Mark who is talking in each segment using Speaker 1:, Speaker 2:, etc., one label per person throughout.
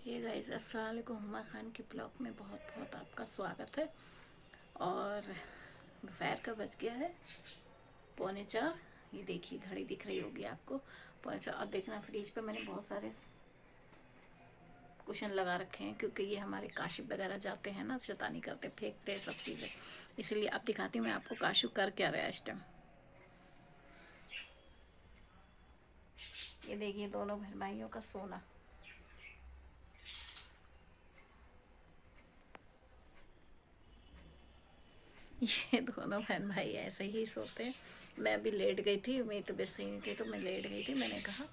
Speaker 1: Hey guys, अस्सलाम वालेकुम। हुमा खान के ब्लॉग में बहुत बहुत आपका स्वागत है। और दोपहर का बज गया है 3:45। ये देखिए घड़ी दिख रही होगी आपको, 3:45। और देखना फ्रिज पे मैंने बहुत सारे कुशन लगा रखे हैं, क्योंकि ये हमारे काशिफ वगैरह जाते हैं ना, शैतानी करते फेंकते हैं सब चीज़ें। इसलिए अब दिखाती हूँ मैं आपको काशु कर क्या रहा है इस टाइम। ये देखिए दोनों बहन भाइयों का सोना। ये दोनों बहन भाई ऐसे ही सोते हैं। मैं अभी लेट गई थी, मेरी तबीयत सही नहीं थी तो मैं लेट गई थी। मैंने कहा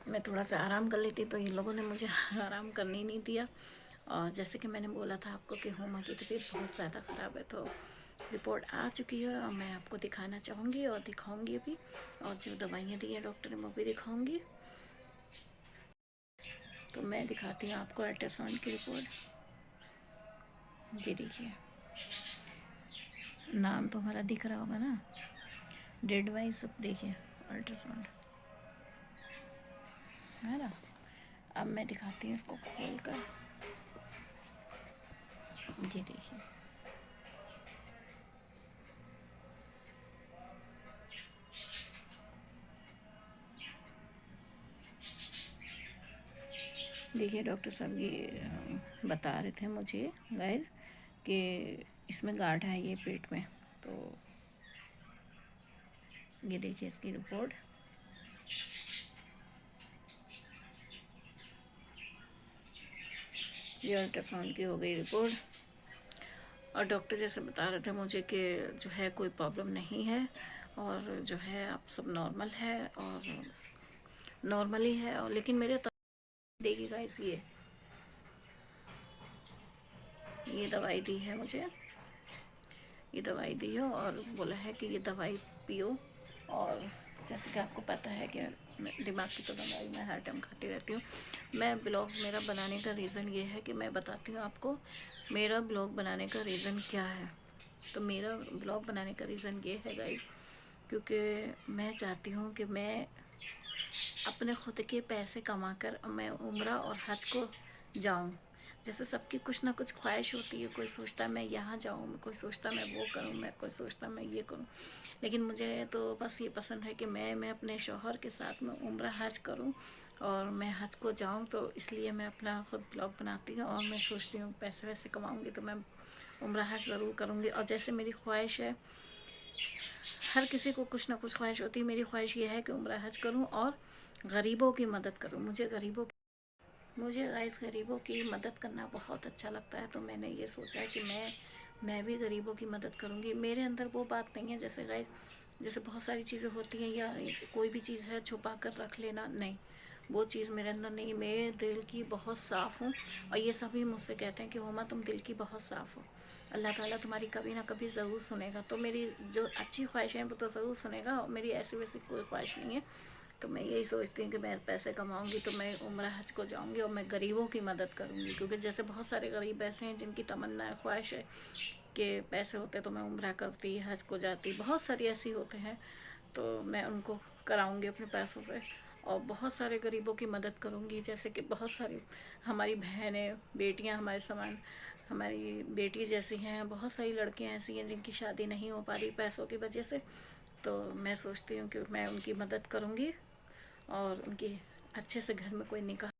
Speaker 1: मैं थोड़ा सा आराम कर लेती, तो इन लोगों ने मुझे आराम करने ही नहीं दिया। और जैसे कि मैंने बोला था आपको कि हुमा की तबीयत बहुत ज़्यादा ख़राब है, तो रिपोर्ट आ चुकी है और मैं आपको दिखाना चाहूँगी और दिखाऊँगी भी। और जो दवाइयाँ दी हैं डॉक्टर ने वो भी दिखाऊँगी। तो मैं दिखाती हूँ आपको अल्ट्रासाउंड की रिपोर्ट। ये देखिए, नाम तो हमारा दिख रहा होगा ना, डेड वाइज सब देखिए अल्ट्रासाउंड है ना। अब मैं दिखाती हूँ इसको खोल कर। ये देखिए, देखिए डॉक्टर साहब ये बता रहे थे मुझे गाइस कि इसमें गांठ है ये पेट में। तो ये देखिए इसकी रिपोर्ट। ये अल्ट्रासाउंड की हो गई रिपोर्ट। और डॉक्टर जैसे बता रहे थे मुझे कि जो है कोई प्रॉब्लम नहीं है, और जो है आप सब नॉर्मल है और नॉर्मली है। और लेकिन मेरे देखिएगा इस ये दवाई दी है मुझे, ये दवाई दी है और बोला है कि ये दवाई पियो। और जैसे कि आपको पता है कि दिमाग की तो दवाई मैं हर टाइम खाती रहती हूँ। मैं ब्लॉग मेरा बनाने का रीज़न ये है कि मैं बताती हूँ आपको मेरा ब्लॉग बनाने का रीज़न क्या है। तो मेरा ब्लॉग बनाने का रीज़न ये है गाइस, क्योंकि मैं चाहती हूँ कि मैं अपने खुद के पैसे कमाकर मैं उम्रा और हज को जाऊँ। जैसे सबकी कुछ ना कुछ ख्वाहिश होती है, कोई सोचता मैं यहाँ जाऊँ, कोई सोचता मैं वो करूँ, मैं कोई सोचता मैं ये करूँ। लेकिन मुझे तो बस ये पसंद है कि मैं अपने शौहर के साथ में उम्रा हज करूँ और मैं हज को जाऊँ। तो इसलिए मैं अपना खुद ब्लॉग बनाती हूँ और मैं सोचती हूँ पैसे वैसे कमाऊँगी तो मैं उम्रा हज ज़रूर करूँगी। और जैसे मेरी ख्वाहिश है, हर किसी को कुछ ना कुछ ख्वाहिश होती है, मेरी ख्वाहिश ये है कि उम्रा हज करूँ और गरीबों की मदद करूँ। मुझे गाइस गरीबों की मदद करना बहुत अच्छा लगता है। तो मैंने ये सोचा है कि मैं भी गरीबों की मदद करूँगी। मेरे अंदर वो बात नहीं है जैसे गाइस, जैसे बहुत सारी चीज़ें होती हैं या कोई भी चीज़ है छुपा कर रख लेना, नहीं, वो चीज़ मेरे अंदर नहीं। मैं दिल की बहुत साफ़ हूँ और ये सभी मुझसे कहते हैं कि हुमा तुम दिल की बहुत साफ़ हो, अल्लाह ताला तुम्हारी कभी ना कभी ज़रूर सुनेगा। तो मेरी जो अच्छी ख्वाहिशें हैं वो तो ज़रूर सुनेगा, और मेरी ऐसी वैसी कोई ख्वाहिश नहीं है। तो मैं यही सोचती हूँ कि मैं पैसे कमाऊँगी तो मैं उम्रा हज को जाऊँगी और मैं गरीबों की मदद करूँगी। क्योंकि जैसे बहुत सारे गरीब ऐसे हैं जिनकी तमन्ना है, ख्वाहिश है कि पैसे होते तो मैं उम्रा करती, हज को जाती। बहुत सारी ऐसी होते हैं, तो मैं उनको कराऊँगी अपने पैसों से और बहुत सारे गरीबों की मदद करूँगी। जैसे कि बहुत सारी हमारी बहनें बेटियाँ हमारे समान, हमारी बेटी जैसी हैं, बहुत सारी लड़कियाँ ऐसी हैं जिनकी शादी नहीं हो पा रही पैसों की वजह से। तो मैं सोचती हूँ कि मैं उनकी मदद करूँगी और उनकी अच्छे से घर में कोई निकाह,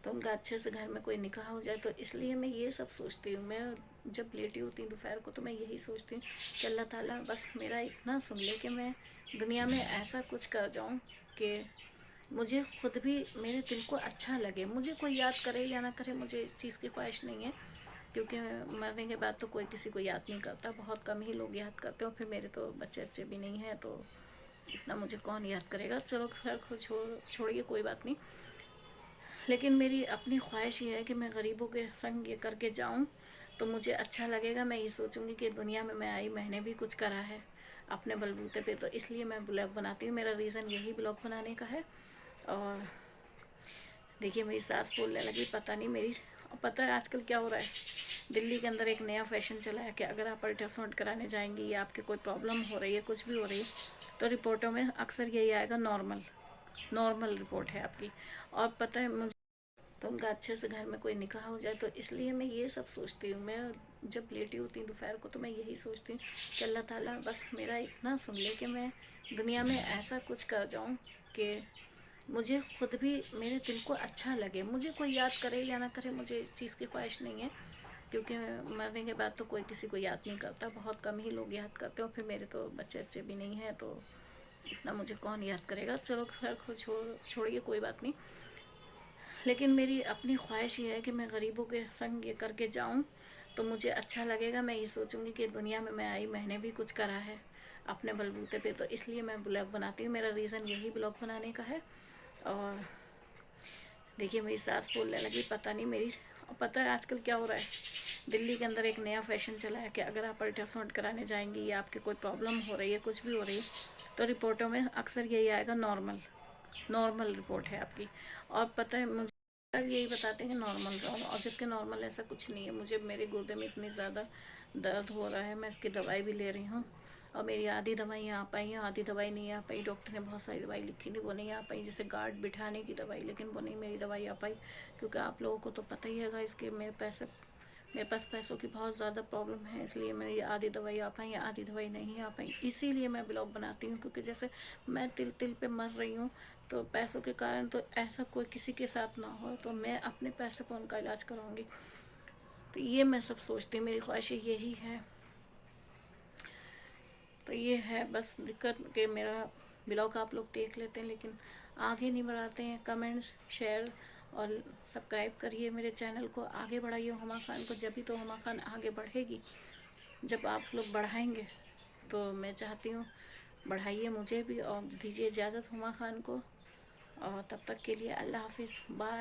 Speaker 1: तो उनका अच्छे से घर में कोई निकाह हो जाए। तो इसलिए मैं ये सब सोचती हूँ। मैं जब लेटी होती हूँ दोपहर को तो मैं यही सोचती हूँ कि अल्लाह ताला बस मेरा इतना सुन ले कि मैं दुनिया में ऐसा कुछ कर जाऊँ कि मुझे खुद भी मेरे दिल को अच्छा लगे। मुझे कोई याद करे या ना करे, मुझे इस चीज़ की ख्वाहिश नहीं है, क्योंकि मरने के बाद तो कोई किसी को याद नहीं करता, बहुत कम ही लोग याद करते हो। फिर मेरे तो बच्चे अच्छे भी नहीं हैं, तो इतना मुझे कौन याद करेगा। चलो खैर छोड़िए, कोई बात नहीं। लेकिन मेरी अपनी ख्वाहिश ये है कि मैं गरीबों के संग ये करके जाऊं तो मुझे अच्छा लगेगा। मैं ये सोचूंगी कि दुनिया में मैं आई, मैंने भी कुछ करा है अपने बलबूते पे। तो इसलिए मैं ब्लॉग बनाती हूँ, मेरा रीज़न यही ब्लॉग बनाने का है। और देखिए मेरी सास बोलने लगी, पता नहीं मेरी, पता है आजकल क्या हो रहा है, दिल्ली के अंदर एक नया फैशन चला है कि अगर आप अल्ट्रासाउंड कराने जाएंगी या आपके कोई प्रॉब्लम हो रही है, कुछ भी हो रही है, तो रिपोर्टों में अक्सर यही आएगा, नॉर्मल नॉर्मल रिपोर्ट है आपकी। और पता है मुझे तो उनका अच्छे से घर में कोई निकाह हो जाए। तो इसलिए मैं ये सब सोचती हूँ। मैं जब लेटी होती हूँ दोपहर को तो मैं यही सोचती हूँ कि अल्लाह ताला बस मेरा इतना सुन ले कि मैं दुनिया में ऐसा कुछ कर जाऊँ कि मुझे खुद भी, मेरे दिल को अच्छा लगे। मुझे कोई याद करे या ना करे, मुझे इस चीज़ की ख्वाहिश नहीं है, क्योंकि मरने के बाद तो कोई किसी को याद नहीं करता, बहुत कम ही लोग याद करते हो। फिर मेरे तो बच्चे अच्छे भी नहीं हैं, तो इतना मुझे कौन याद करेगा। चलो खैर छोड़िए, कोई बात नहीं। लेकिन मेरी अपनी ख्वाहिश ये है कि मैं गरीबों के संग ये करके जाऊं तो मुझे अच्छा लगेगा। मैं ये सोचूंगी कि दुनिया में मैं आई, मैंने भी कुछ करा है अपने बलबूते पे। तो इसलिए मैं ब्लॉग बनाती हूँ, मेरा रीज़न यही ब्लॉग बनाने का है। और देखिए मेरी सास बोलने लगी, पता नहीं मेरी, पता है आजकल क्या हो रहा है, दिल्ली के अंदर एक नया फैशन चला है कि अगर आप अल्ट्रासाउंड कराने जाएंगी या आपकी कोई प्रॉब्लम हो रही है, कुछ भी हो रही है, तो रिपोर्टों में अक्सर यही आएगा, नॉर्मल, नॉर्मल रिपोर्ट है आपकी। और पता है मुझे सब यही बताते हैं नॉर्मल नॉर्मल, और जबकि नॉर्मल ऐसा कुछ नहीं है। मुझे मेरे गुर्दे में इतनी ज़्यादा दर्द हो रहा है, मैं इसकी दवाई भी ले रही हूँ, और मेरी आधी दवाइयाँ आ पाई हैं, आधी दवाई नहीं आ पाई। डॉक्टर ने बहुत सारी दवाई लिखी थी, वो नहीं आ पाई, जैसे गार्ड बिठाने की दवाई, लेकिन वो नहीं मेरी दवाई आ पाई। क्योंकि आप लोगों को तो पता ही है इसके, मेरे पास पैसों की बहुत ज़्यादा प्रॉब्लम है, इसलिए मेरी आधी दवाई आ पाई, आधी दवाई नहीं आ पाई। इसीलिए मैं ब्लॉग बनाती हूँ, क्योंकि जैसे मैं तिल तिल पे मर रही हूँ, तो पैसों के कारण तो ऐसा कोई किसी के साथ ना हो, तो मैं अपने पैसे पर उनका इलाज कराऊंगी। तो ये मैं सब सोचती हूँ, मेरी ख्वाहिश यही है। तो ये है बस दिक्कत कि मेरा ब्लॉग आप लोग देख लेते हैं लेकिन आगे नहीं बढ़ाते हैं। कमेंट्स, शेयर और सब्सक्राइब करिए, मेरे चैनल को आगे बढ़ाइए हुमा खान को, जब भी तो हुमा खान आगे बढ़ेगी, जब आप लोग बढ़ाएंगे। तो मैं चाहती हूँ बढ़ाइए मुझे भी, और दीजिए इजाज़त हुमा खान को। और तब तक के लिए अल्लाह हाफिज़, बाय।